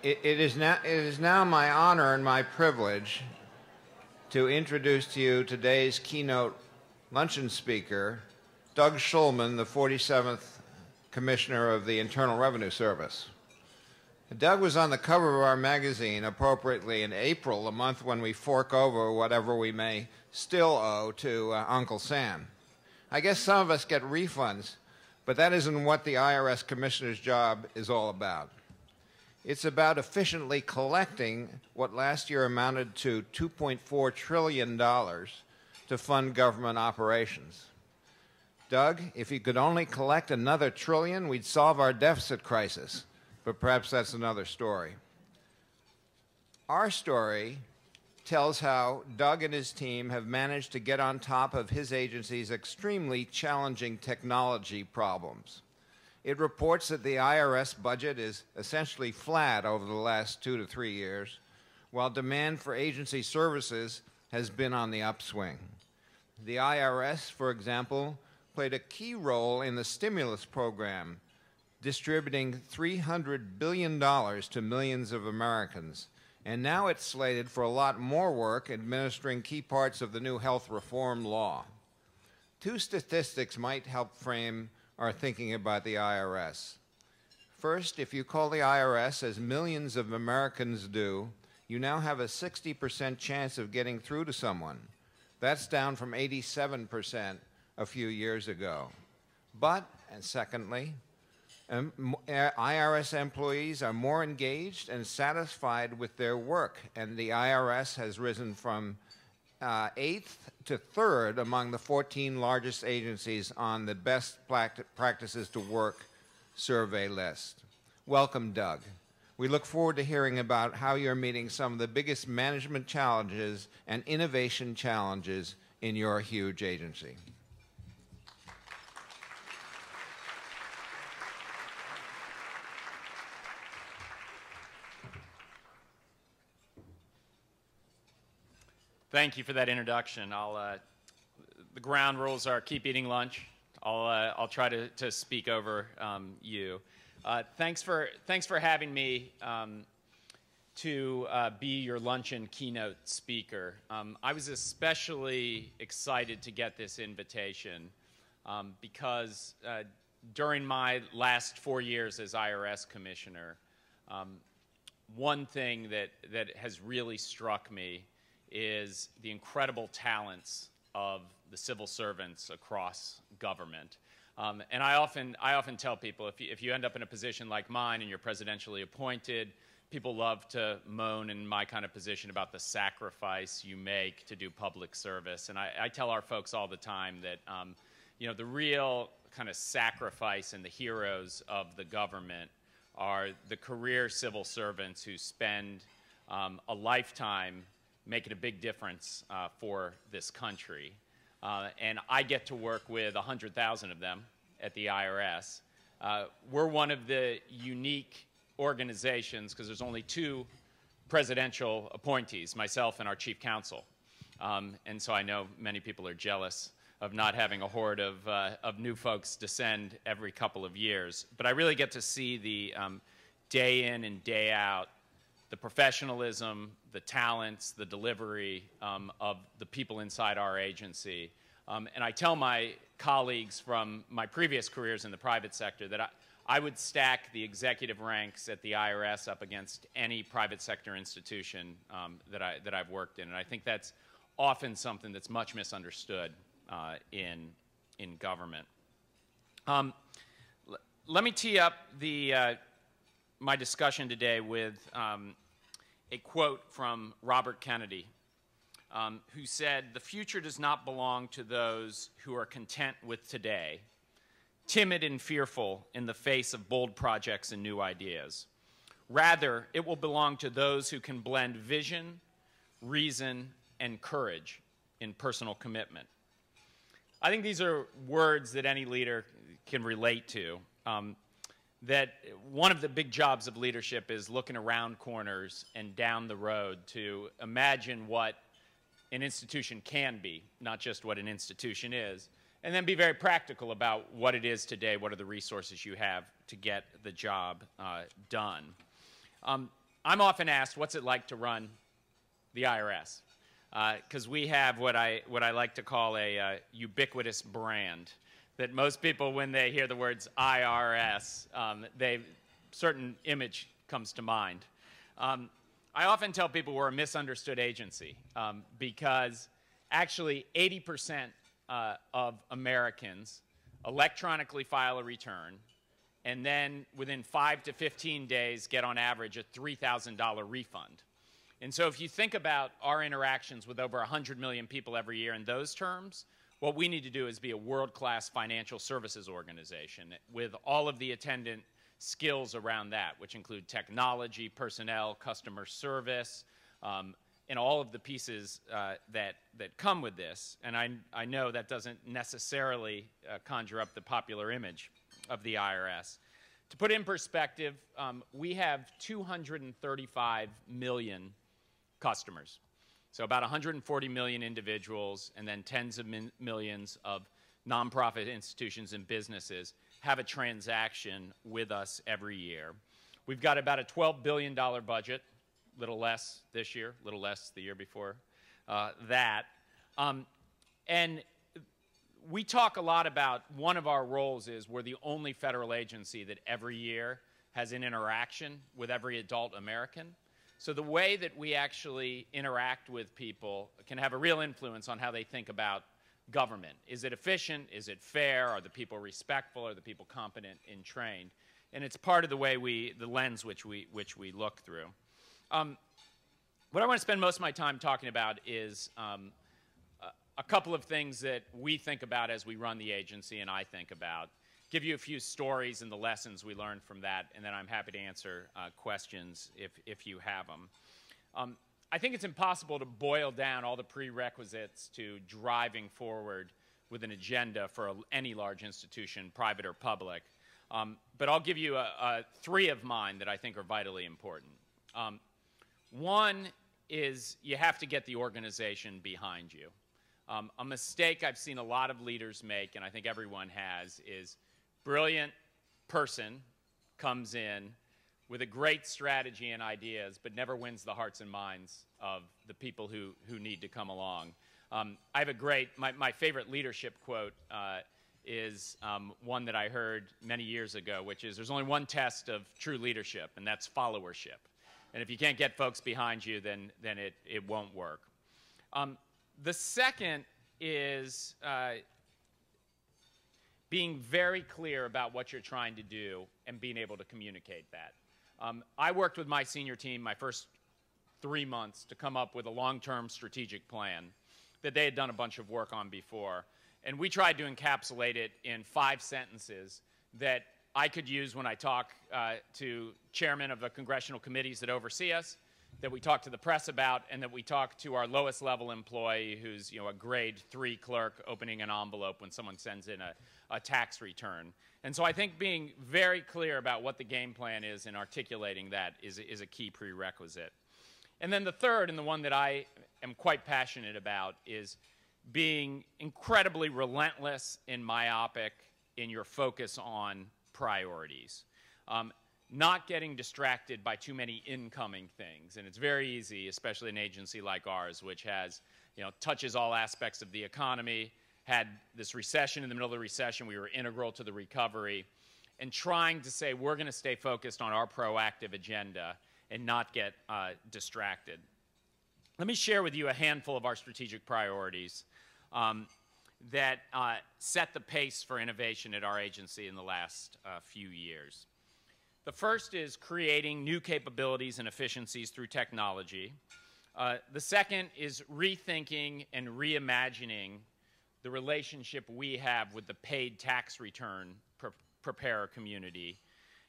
It is now my honor and my privilege to introduce to you today's keynote luncheon speaker, Doug Shulman, the 47th Commissioner of the Internal Revenue Service. Doug was on the cover of our magazine appropriately in April, the month when we fork over whatever we may still owe to Uncle Sam. I guess some of us get refunds, but that isn't what the IRS Commissioner's job is all about. It's about efficiently collecting what last year amounted to $2.4 trillion to fund government operations. Doug, if you could only collect another trillion, we'd solve our deficit crisis. But perhaps that's another story. Our story tells how Doug and his team have managed to get on top of his agency's extremely challenging technology problems. It reports that the IRS budget is essentially flat over the last 2 to 3 years, while demand for agency services has been on the upswing. The IRS, for example, played a key role in the stimulus program, distributing $300 billion to millions of Americans. And now it's slated for a lot more work administering key parts of the new health reform law. Two statistics might help frame our thinking about the IRS. First, if you call the IRS as millions of Americans do, you now have a 60% chance of getting through to someone. That's down from 87% a few years ago. But, and secondly, IRS employees are more engaged and satisfied with their work, and the IRS has risen from 8th to 3rd among the 14 largest agencies on the best practices to work survey list. Welcome, Doug. We look forward to hearing about how you're meeting some of the biggest management challenges and innovation challenges in your huge agency. Thank you for that introduction. The ground rules are keep eating lunch. I'll try to speak over you. Thanks for having me to be your luncheon keynote speaker. I was especially excited to get this invitation because during my last 4 years as IRS Commissioner, one thing that has really struck me is the incredible talents of the civil servants across government. And I often tell people, if you end up in a position like mine and you're presidentially appointed, people love to moan in my kind of position about the sacrifice you make to do public service. And I tell our folks all the time that the real kind of sacrifice and the heroes of the government are the career civil servants who spend a lifetime making a big difference for this country. And I get to work with 100,000 of them at the IRS. We're one of the unique organizations, because there's only 2 presidential appointees, myself and our chief counsel. And so I know many people are jealous of not having a horde of new folks descend every couple of years. But I really get to see the day in and day out, the professionalism, the talents, the delivery of the people inside our agency. And I tell my colleagues from my previous careers in the private sector that I would stack the executive ranks at the IRS up against any private sector institution that I've worked in. And I think that's often something that's much misunderstood in government. Let me tee up my discussion today with a quote from Robert Kennedy, who said, "The future does not belong to those who are content with today, timid and fearful in the face of bold projects and new ideas. Rather, it will belong to those who can blend vision, reason, and courage in personal commitment." I think these are words that any leader can relate to. That one of the big jobs of leadership is looking around corners and down the road to imagine what an institution can be, not just what an institution is, and then be very practical about what it is today, what are the resources you have to get the job done. I'm often asked, what's it like to run the IRS? Because we have what I like to call a ubiquitous brand, that most people, when they hear the words IRS, certain image comes to mind. I often tell people we're a misunderstood agency because actually 80% of Americans electronically file a return, and then within 5 to 15 days get on average a $3,000 refund. And so if you think about our interactions with over 100 million people every year in those terms, what we need to do is be a world-class financial services organization with all of the attendant skills around that, which include technology, personnel, customer service, and all of the pieces that come with this. And I know that doesn't necessarily conjure up the popular image of the IRS. To put in perspective, we have 235 million customers. So about 140 million individuals and then tens of millions of nonprofit institutions and businesses have a transaction with us every year. We've got about a $12 billion budget, a little less this year, a little less the year before that. And we talk a lot about one of our roles is we're the only federal agency that every year has an interaction with every adult American. So the way that we actually interact with people can have a real influence on how they think about government. Is it efficient? Is it fair? Are the people respectful? Are the people competent and trained? And it's part of the way the lens which we look through. What I want to spend most of my time talking about is a couple of things that we think about as we run the agency and I think about. Give you a few stories and the lessons we learned from that, and then I'm happy to answer questions if you have them. I think it's impossible to boil down all the prerequisites to driving forward with an agenda for any large institution, private or public. But I'll give you three of mine that I think are vitally important. One is you have to get the organization behind you. A mistake I've seen a lot of leaders make, and I think everyone has, is brilliant person comes in with a great strategy and ideas, but never wins the hearts and minds of the people who need to come along. I have a great, my favorite leadership quote is one that I heard many years ago, which is, there's only one test of true leadership, and that's followership. And if you can't get folks behind you, then it won't work. The second is being very clear about what you're trying to do and being able to communicate that. I worked with my senior team my first 3 months to come up with a long-term strategic plan that they had done a bunch of work on before. And we tried to encapsulate it in 5 sentences that I could use when I talk to chairmen of the congressional committees that oversee us, that we talk to the press about, and that we talk to our lowest level employee who's a grade 3 clerk opening an envelope when someone sends in a tax return. And so I think being very clear about what the game plan is and articulating that is a key prerequisite. And then the third, and the one that I am quite passionate about, is being incredibly relentless and myopic in your focus on priorities. Not getting distracted by too many incoming things. And it's very easy, especially an agency like ours, which has, touches all aspects of the economy, had this recession. In the middle of the recession, we were integral to the recovery, and trying to say we're going to stay focused on our proactive agenda and not get distracted. Let me share with you a handful of our strategic priorities that set the pace for innovation at our agency in the last few years. The first is creating new capabilities and efficiencies through technology. The second is rethinking and reimagining the relationship we have with the paid tax return preparer community.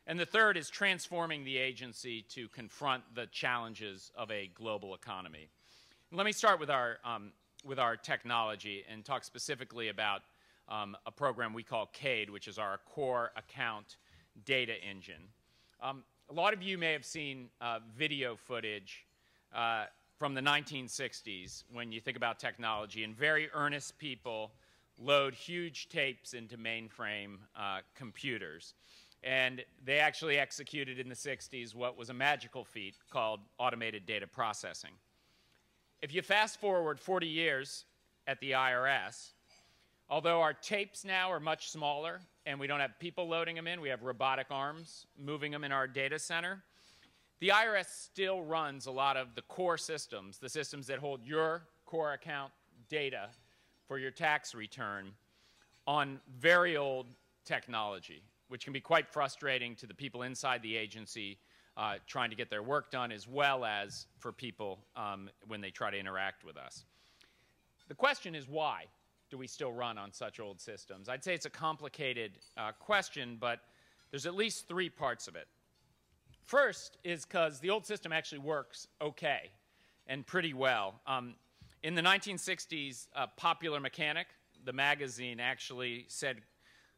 And the third is transforming the agency to confront the challenges of a global economy. Let me start with our technology and talk specifically about a program we call CADE, which is our core account data engine. A lot of you may have seen video footage from the 1960s when you think about technology, and very earnest people load huge tapes into mainframe computers. And they actually executed in the 60s what was a magical feat called automated data processing. If you fast forward 40 years at the IRS, although our tapes now are much smaller and we don't have people loading them in, we have robotic arms moving them in our data center, the IRS still runs a lot of the core systems, the systems that hold your core account data for your tax return, on very old technology, which can be quite frustrating to the people inside the agency trying to get their work done, as well as for people when they try to interact with us. The question is, why do we still run on such old systems? I'd say it's a complicated question, but there's at least three parts of it. First is because the old system actually works okay and pretty well. In the 1960s, Popular Mechanic, the magazine, actually said,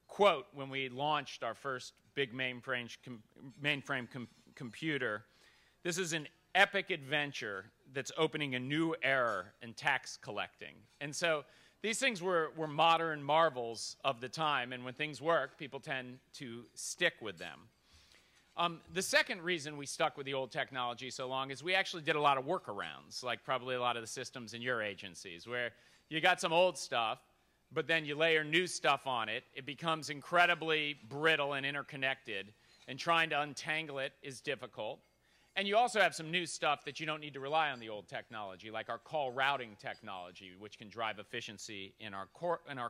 quote, when we launched our first big mainframe computer, "This is an epic adventure that's opening a new era in tax collecting." And so these things were modern marvels of the time, and when things work, people tend to stick with them. The second reason we stuck with the old technology so long is we actually did a lot of workarounds, like probably a lot of the systems in your agencies, where you got some old stuff, but then you layer new stuff on it. It becomes incredibly brittle and interconnected, and trying to untangle it is difficult. And you also have some new stuff that you don't need to rely on the old technology, like our call routing technology, which can drive efficiency in our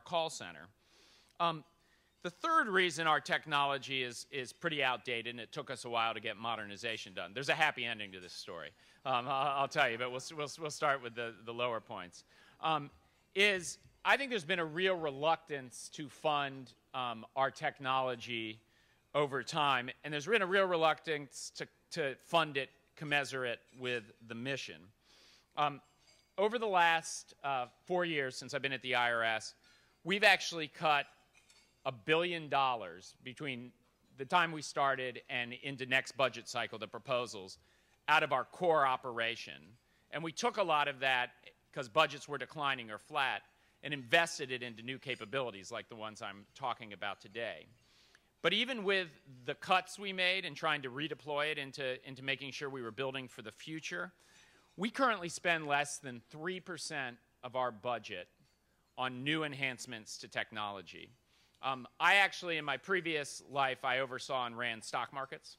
call center. The third reason our technology is pretty outdated, and it took us a while to get modernization done. There's a happy ending to this story, I'll tell you, but we'll start with the lower points. Is I think there's been a real reluctance to fund our technology over time, and there's been a real reluctance to fund it commensurate with the mission. Over the last 4 years since I've been at the IRS, we've actually cut $1 billion between the time we started and into next budget cycle, the proposals, out of our core operation. And we took a lot of that because budgets were declining or flat and invested it into new capabilities like the ones I'm talking about today. But even with the cuts we made and trying to redeploy it into making sure we were building for the future, we currently spend less than 3% of our budget on new enhancements to technology. I actually, in my previous life, I oversaw and ran stock markets,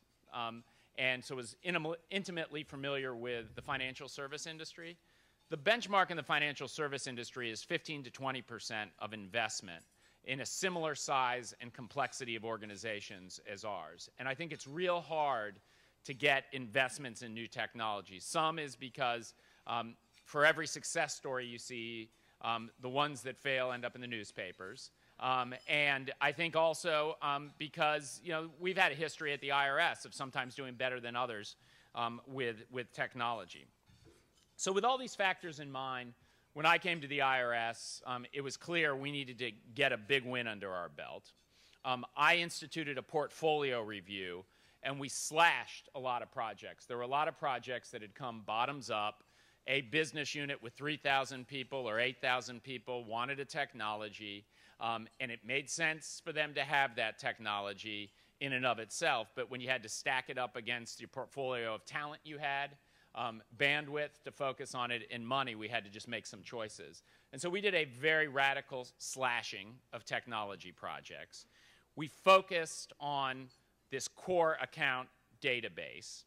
and so was intimately familiar with the financial service industry. The benchmark in the financial service industry is 15 to 20% of investment in a similar size and complexity of organizations as ours. And I think it's real hard to get investments in new technologies. Some is because for every success story you see, the ones that fail end up in the newspapers. And I think also because we've had a history at the IRS of sometimes doing better than others with technology. So with all these factors in mind, when I came to the IRS, it was clear we needed to get a big win under our belt. I instituted a portfolio review, and we slashed a lot of projects. There were a lot of projects that had come bottoms up. A business unit with 3,000 people or 8,000 people wanted a technology, and it made sense for them to have that technology in and of itself. But when you had to stack it up against your portfolio of talent you had, bandwidth to focus on it, and money, we had to just make some choices. And so we did a very radical slashing of technology projects. We focused on this core account database.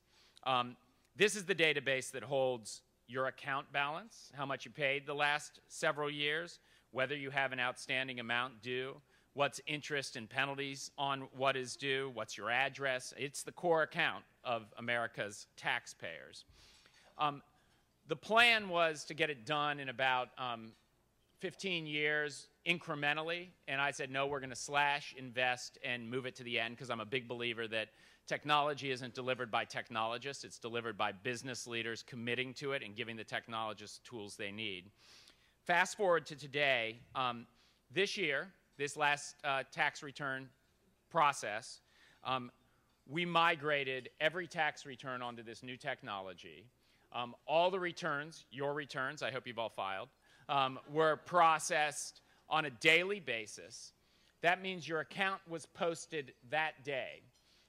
This is the database that holds your account balance, how much you paid the last several years, whether you have an outstanding amount due, what's interest and penalties on what is due, what's your address. It's the core account of America's taxpayers. The plan was to get it done in about 15 years incrementally, and I said, no, we're going to slash, invest, and move it to the end, because I'm a big believer that technology isn't delivered by technologists. It's delivered by business leaders committing to it and giving the technologists tools they need. Fast forward to today. This year, this last tax return process, we migrated every tax return onto this new technology. All the returns, your returns, I hope you've all filed, were processed on a daily basis. That means your account was posted that day.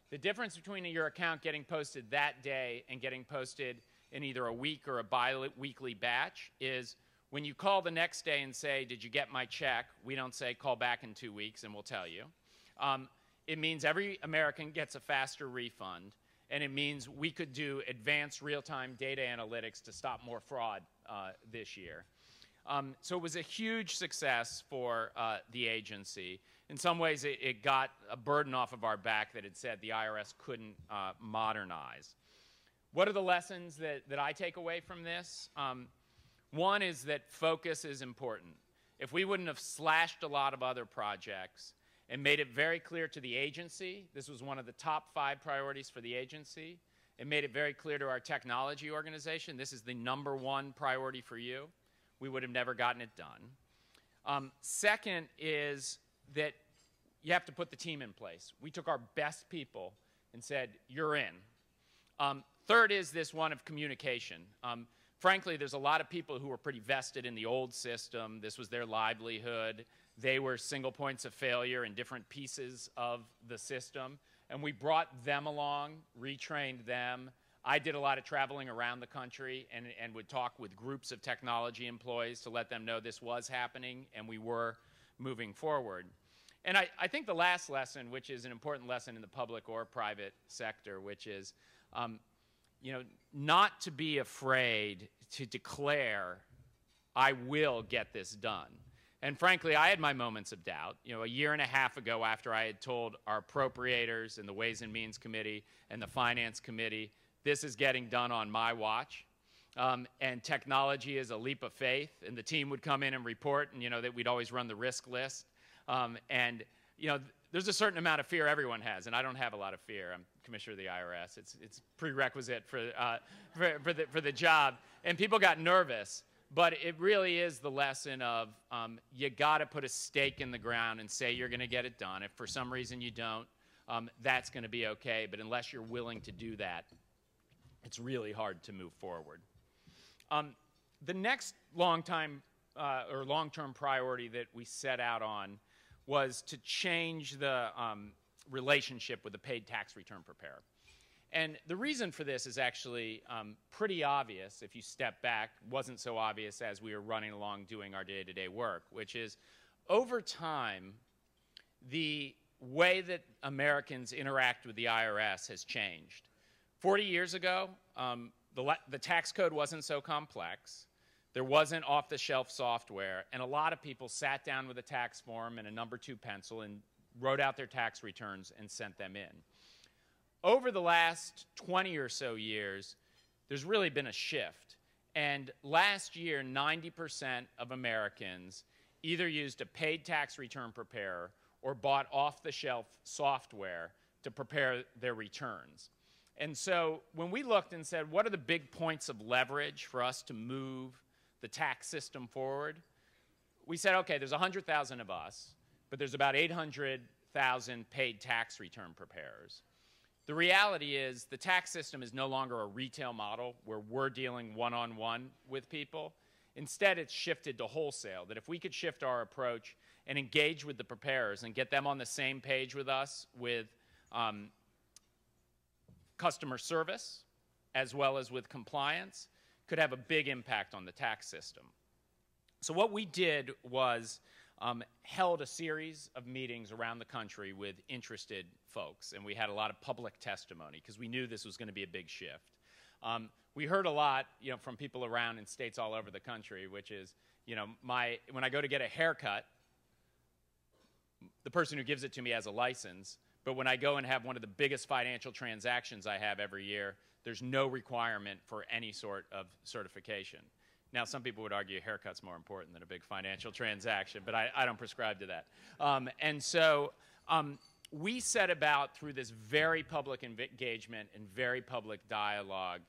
The difference between your account getting posted that day and getting posted in either a week or a bi-weekly batch is when you call the next day and say, did you get my check? We don't say, call back in 2 weeks and we'll tell you. It means every American gets a faster refund, and it means we could do advanced real-time data analytics to stop more fraud this year. So it was a huge success for the agency. In some ways, it got a burden off of our back that had said the IRS couldn't modernize. What are the lessons that I take away from this? One is that focus is important. If we wouldn't have slashed a lot of other projects and made it very clear to the agency, this was one of the top 5 priorities for the agency, and made it very clear to our technology organization, this is the #1 priority for you, we would have never gotten it done. Second is that you have to put the team in place. We took our best people and said, you're in. Third is this one of communication. Frankly, there's a lot of people who were pretty vested in the old system. This was their livelihood. They were single points of failure in different pieces of the system. And we brought them along, retrained them. I did a lot of traveling around the country and would talk with groups of technology employees to let them know this was happening and we were moving forward. And I think the last lesson, which is an important lesson in the public or private sector, which is not to be afraid to declare, I will get this done. And frankly, I had my moments of doubt. A year and a half ago, after I had told our appropriators and the Ways and Means Committee and the Finance Committee, this is getting done on my watch. And technology is a leap of faith. And the team would come in and report, and that we'd always run the risk list. There's a certain amount of fear everyone has, and I don't have a lot of fear. I'm commissioner of the IRS. It's prerequisite for the job. And people got nervous. But it really is the lesson of you got to put a stake in the ground and say you're going to get it done. If for some reason you don't, that's going to be okay. But unless you're willing to do that, it's really hard to move forward. The next long-term priority that we set out on was to change the relationship with the paid tax return preparer. And the reason for this is actually pretty obvious if you step back. Wasn't so obvious as we were running along doing our day-to-day work, which is over time, the way that Americans interact with the IRS has changed. 40 years ago, the tax code wasn't so complex. There wasn't off-the-shelf software, and a lot of people sat down with a tax form and a number 2 pencil and wrote out their tax returns and sent them in. Over the last 20 or so years, there's really been a shift. And last year, 90% of Americans either used a paid tax return preparer or bought off-the-shelf software to prepare their returns. And so when we looked and said, what are the big points of leverage for us to move the tax system forward? We said, okay, there's 100,000 of us, but there's about 800,000 paid tax return preparers. The reality is the tax system is no longer a retail model where we're dealing one-on-one with people. Instead, it's shifted to wholesale, that if we could shift our approach and engage with the preparers and get them on the same page with us with customer service as well as with compliance, could have a big impact on the tax system. So what we did was held a series of meetings around the country with interested folks, and we had a lot of public testimony because we knew this was going to be a big shift. We heard a lot, from people around in states all over the country, which is, when I go to get a haircut, the person who gives it to me has a license, but when I go and have one of the biggest financial transactions I have every year, there's no requirement for any sort of certification. Now, some people would argue a haircut's more important than a big financial transaction, but I don't prescribe to that. And so we set about, through this very public engagement and very public dialogue,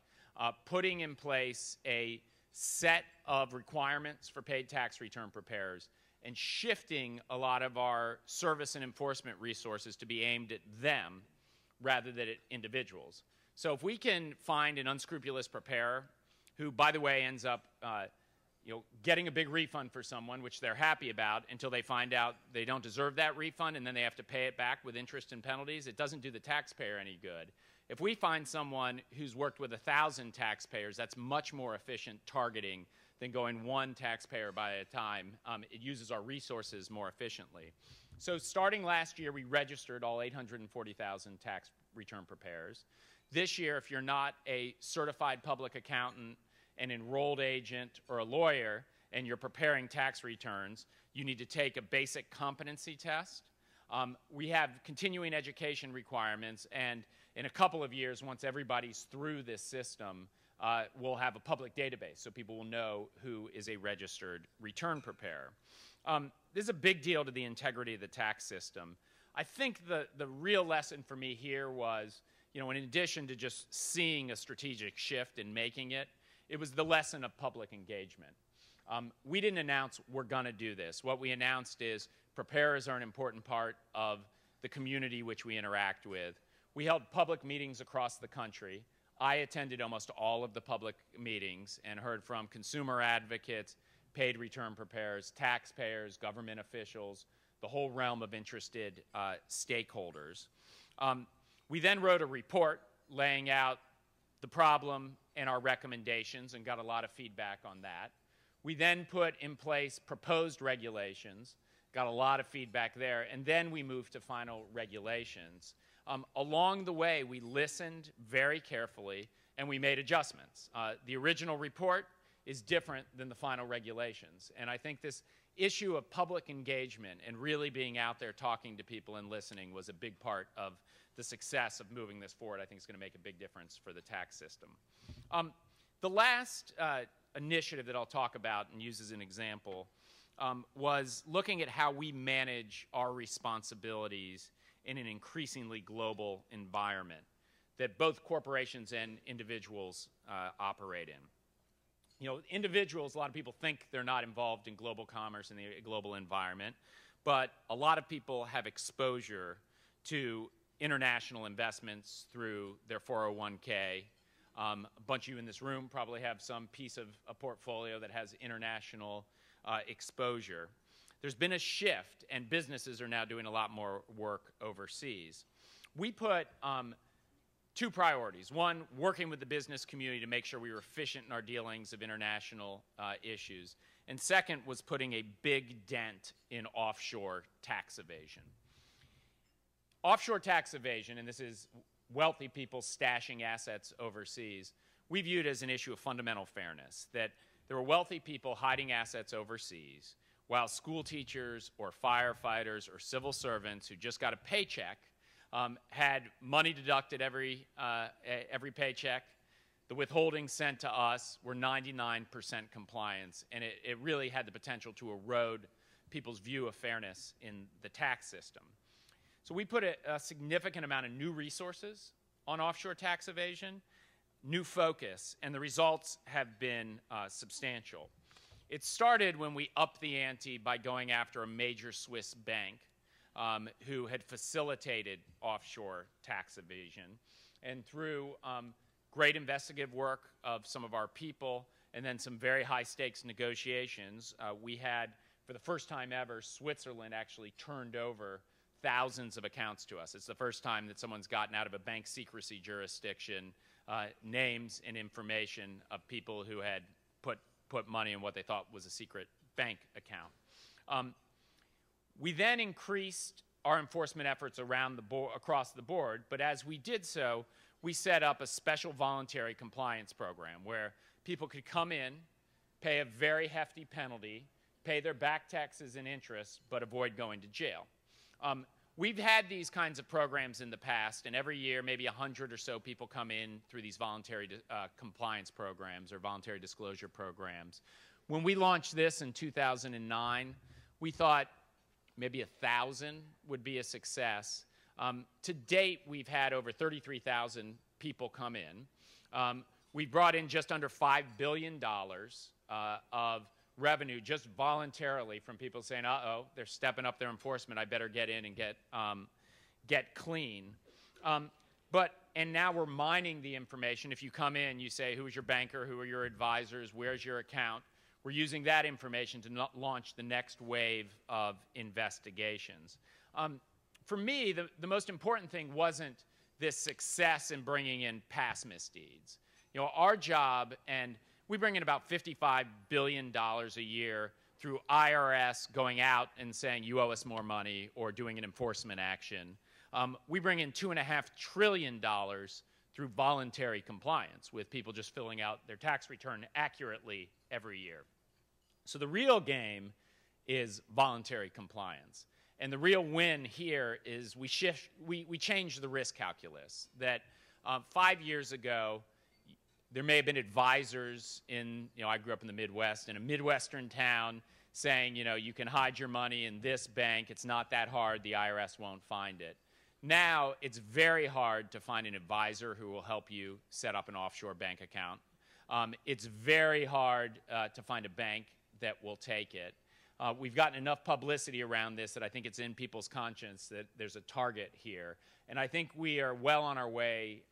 putting in place a set of requirements for paid tax return preparers and shifting a lot of our service and enforcement resources to be aimed at them rather than at individuals. So if we can find an unscrupulous preparer who, by the way, ends up getting a big refund for someone, which they're happy about, until they find out they don't deserve that refund, and then they have to pay it back with interest and penalties. It doesn't do the taxpayer any good. If we find someone who's worked with 1,000 taxpayers, that's much more efficient targeting than going one taxpayer by a time. It uses our resources more efficiently. So starting last year, we registered all 840,000 tax return preparers. This year, if you're not a certified public accountant, an enrolled agent, or a lawyer, and you're preparing tax returns, you need to take a basic competency test. We have continuing education requirements, and in a couple of years, once everybody's through this system, we'll have a public database so people will know who is a registered return preparer. This is a big deal to the integrity of the tax system. I think the real lesson for me here was, in addition to just seeing a strategic shift and making it, it was the lesson of public engagement. We didn't announce we're going to do this. What we announced is preparers are an important part of the community which we interact with. We held public meetings across the country. I attended almost all of the public meetings and heard from consumer advocates, paid return preparers, taxpayers, government officials, the whole realm of interested stakeholders. We then wrote a report laying out the problem and our recommendations and got a lot of feedback on that. We then put in place proposed regulations, got a lot of feedback there, and then we moved to final regulations. Along the way, we listened very carefully and we made adjustments. The original report is different than the final regulations, and I think this issue of public engagement and really being out there talking to people and listening was a big part of the success of moving this forward. I think it's going to make a big difference for the tax system. The last initiative that I'll talk about and use as an example was looking at how we manage our responsibilities in an increasingly global environment that both corporations and individuals operate in. Individuals, a lot of people think they're not involved in global commerce and the global environment, but a lot of people have exposure to international investments through their 401k. A bunch of you in this room probably have some piece of a portfolio that has international exposure. There's been a shift, and businesses are now doing a lot more work overseas. We put two priorities. One, working with the business community to make sure we were efficient in our dealings of international issues. And second was putting a big dent in offshore tax evasion. Offshore tax evasion, and this is wealthy people stashing assets overseas, we viewed as an issue of fundamental fairness, that there were wealthy people hiding assets overseas, while school teachers or firefighters or civil servants who just got a paycheck had money deducted every paycheck. The withholdings sent to us were 99% compliance, and it really had the potential to erode people's view of fairness in the tax system. So we put a significant amount of new resources on offshore tax evasion, new focus, and the results have been substantial. It started when we upped the ante by going after a major Swiss bank who had facilitated offshore tax evasion. And through great investigative work of some of our people and then some very high stakes negotiations, we had, for the first time ever, Switzerland actually turned over thousands of accounts to us. It's the first time that someone's gotten out of a bank secrecy jurisdiction names and information of people who had put money in what they thought was a secret bank account. We then increased our enforcement efforts across the board, but as we did so, we set up a special voluntary compliance program where people could come in, pay a very hefty penalty, pay their back taxes and interest, but avoid going to jail. We've had these kinds of programs in the past, and every year maybe 100 or so people come in through these voluntary compliance programs or voluntary disclosure programs. When we launched this in 2009, we thought maybe 1,000 would be a success. To date, we've had over 33,000 people come in. We brought in just under $5 billion of revenue just voluntarily from people saying, uh-oh, they're stepping up their enforcement, I better get in and get clean. And now we're mining the information. If you come in, you say, who is your banker, who are your advisors, where's your account? we're using that information to launch the next wave of investigations. For me, the most important thing wasn't this success in bringing in past misdeeds. You know, our job, and we bring in about $55 billion a year through IRS going out and saying, you owe us more money, or doing an enforcement action. We bring in $2.5 trillion through voluntary compliance, with people just filling out their tax return accurately every year. So the real game is voluntary compliance. And the real win here is we change the risk calculus. That 5 years ago, there may have been advisors in, I grew up in the Midwest, in a Midwestern town, saying, you can hide your money in this bank. It's not that hard. The IRS won't find it. Now, it's very hard to find an advisor who will help you set up an offshore bank account. It's very hard to find a bank that will take it. We've gotten enough publicity around this that I think it's in people's conscience that there's a target here. And I think we are well on our way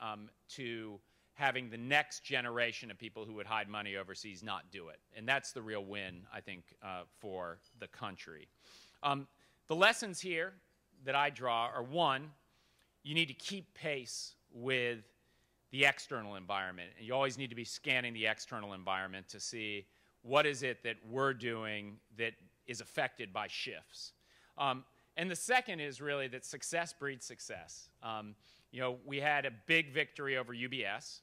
to having the next generation of people who would hide money overseas not do it. And that's the real win, I think, for the country. The lessons here that I draw are, one, you need to keep pace with the external environment. And you always need to be scanning the external environment to see what is it that we're doing that is affected by shifts. And the second is really that success breeds success. We had a big victory over UBS.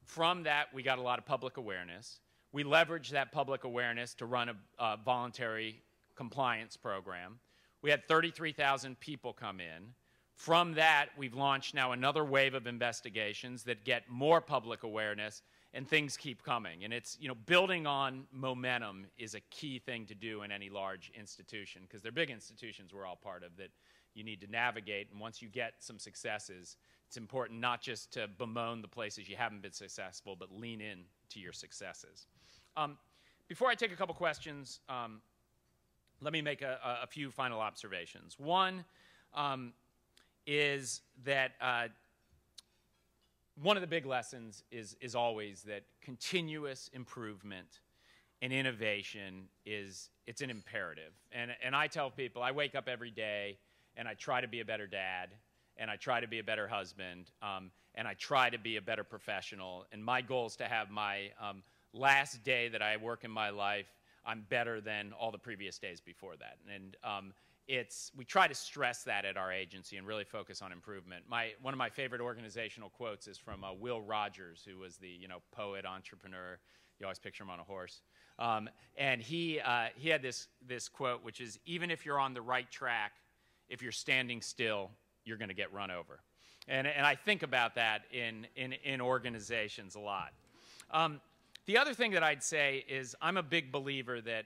From that, we got a lot of public awareness. We leveraged that public awareness to run a voluntary compliance program. We had 33,000 people come in. From that, we've launched now another wave of investigations that get more public awareness, and things keep coming. And it's, building on momentum is a key thing to do in any large institution, because they're big institutions we're all part of that you need to navigate. And once you get some successes, it's important not just to bemoan the places you haven't been successful, but lean in to your successes. Before I take a couple questions, let me make a few final observations. One is that one of the big lessons is always that continuous improvement and innovation it's an imperative. And I tell people, I wake up every day and I try to be a better dad, and I try to be a better husband, and I try to be a better professional. And my goal is to have my last day that I work in my life, I'm better than all the previous days before that. And we try to stress that at our agency and really focus on improvement. One of my favorite organizational quotes is from Will Rogers, who was the poet, entrepreneur. You always picture him on a horse. And he had this quote, which is, even if you're on the right track, if you're standing still, you're going to get run over. And I think about that in organizations a lot. The other thing that I'd say is I'm a big believer that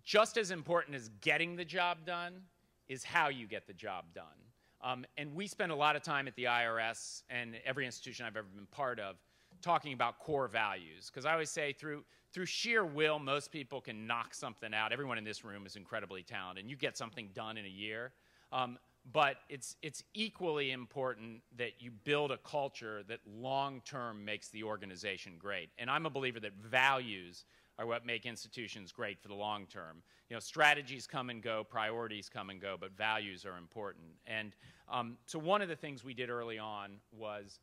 just as important as getting the job done is how you get the job done. And we spend a lot of time at the IRS and every institution I've ever been part of talking about core values. Because I always say through sheer will, most people can knock something out. Everyone in this room is incredibly talented, and you get something done in a year. But it's equally important that you build a culture that long-term makes the organization great. And I'm a believer that values are what make institutions great for the long term. Strategies come and go, priorities come and go, but values are important. And so one of the things we did early on was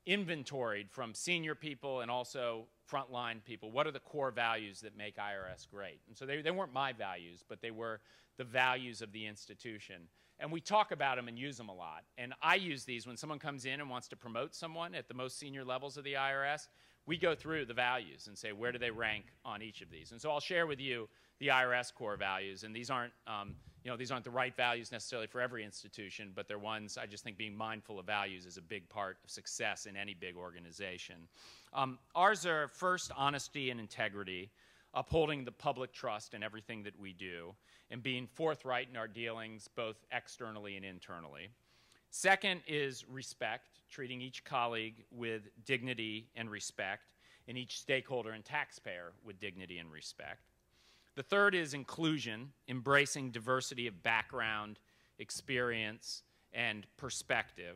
inventoried from senior people and also frontline people. What are the core values that make IRS great? And so they weren't my values, but they were the values of the institution. And we talk about them and use them a lot. And I use these when someone comes in and wants to promote someone at the most senior levels of the IRS. We go through the values and say, where do they rank on each of these? And so I'll share with you the IRS core values. And these aren't the right values necessarily for every institution, but they're ones I just think being mindful of values is a big part of success in any big organization. Ours are first, honesty and integrity, upholding the public trust in everything that we do, and being forthright in our dealings both externally and internally. Second is respect, treating each colleague with dignity and respect, and each stakeholder and taxpayer with dignity and respect. The third is inclusion, embracing diversity of background, experience, and perspective.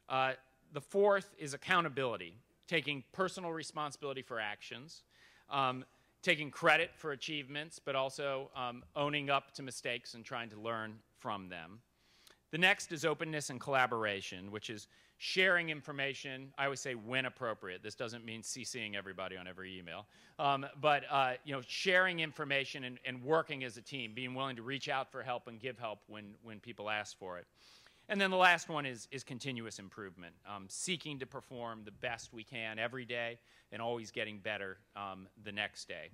The fourth is accountability, taking personal responsibility for actions, taking credit for achievements, but also owning up to mistakes and trying to learn from them. The next is openness and collaboration, which is sharing information. I always say when appropriate. This doesn't mean CCing everybody on every email, but sharing information and working as a team, being willing to reach out for help and give help when people ask for it. And then the last one is continuous improvement, seeking to perform the best we can every day and always getting better the next day.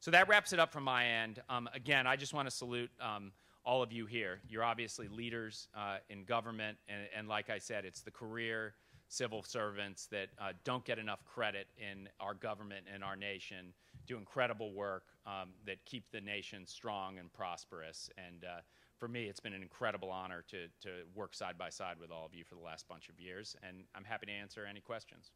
So that wraps it up from my end. Again, I just want to salute all of you here. You're obviously leaders in government, and like I said, it's the career civil servants that don't get enough credit in our government and our nation, do incredible work that keep the nation strong and prosperous. And for me, it's been an incredible honor to work side by side with all of you for the last bunch of years, and I'm happy to answer any questions.